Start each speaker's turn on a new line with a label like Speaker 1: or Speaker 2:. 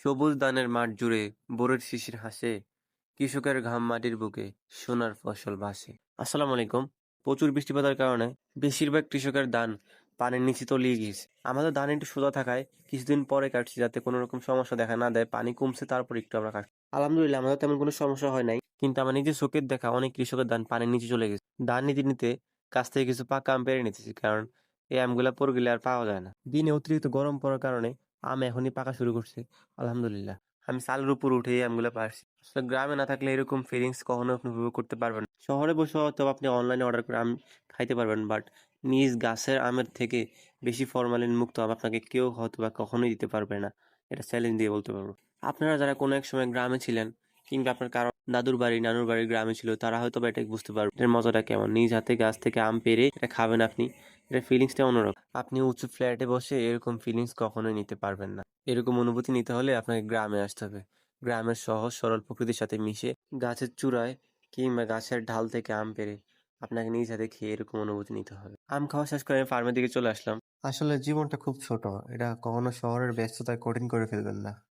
Speaker 1: সবুজ ধানের মাঠ জুড়ে বোরের শিশির হাসে, কৃষকের ঘাম মাটির বুকে, সোনার ফসল ভাসে। আসসালামু আলাইকুম। প্রচুর বৃষ্টিপাতের কারণে বেশিরভাগ কৃষকের ধান পানির নিচে তলিয়ে গিয়েছে। আমাদের ধান একটু সোজা থাকায় কিছুদিন পরে কাটছি যাতে কোনো রকম সমস্যা দেখা না দেয়। পানি কমছে তারপর একটু আমরা কাটছি। আলহামদুলিল্লাহ আমাদের তেমন কোনো সমস্যা হয় নাই, কিন্তু আমার নিজের চোখের দেখা অনেক কৃষকের ধান পানির নিচে চলে গেছে। ধান নিতে নিতে কাছ থেকে কিছু পাকা আম পেড়ে নিতেছি, কারণ এই আমগুলা পরে গেলে আর পাওয়া যায় না। দিনে অতিরিক্ত গরম পড়ার কারণে আম এখনই পাকা শুরু করছে। আলহামদুলিল্লাহ আমি চালের উপর উঠে এই আমগুলা পারছি। আসলে গ্রামে না থাকলে এরকম ফিলিংস কখনো আপনি উপভোগ করতে পারবেন না। শহরে বসে হয়তো আপনি অনলাইনে অর্ডার করে আম খাইতে পারবেন, বাট নিজ গাছের আমের থেকে বেশি ফরমালিন মুক্ত আম আপনাকে কেউ হয়তো বা কখনোই দিতে পারবে না। এটা চ্যালেঞ্জ দিয়ে বলতে পারবো। আপনারা যারা কোনো এক সময় গ্রামে ছিলেন, কিংবা আপনার কারো দাদুর বাড়ি নানুর বাড়ির গ্রামে ছিল, তারা হয়তো বা এটা বুঝতে পারবে এর মজাটা কেমন। নিজ হাতে গাছ থেকে আম পেড়ে এটা খাবেন আপনি, এটা ফিলিংসটা অন্যরকম। আপনি উঁচু ফ্ল্যাটে বসে এরকম ফিলিংস কখনোই নিতে পারবেন না। এরকম অনুভূতি নিতে হলে আপনাকে গ্রামে আসতে হবে। গ্রামের সহজ সরল প্রকৃতির সাথে মিশে গাছের চূড়ায় কিংবা গাছের ঢাল থেকে আম পেড়ে আপনাকে নিজ হাতে খেয়ে এরকম অনুভূতি নিতে হবে। আম খাওয়া শেষ করে আমি ফার্মের দিকে চলে আসলাম। আসলে জীবনটা খুব ছোট, এটা কখনো শহরের ব্যস্ততায় কঠিন করে ফেলবেন না।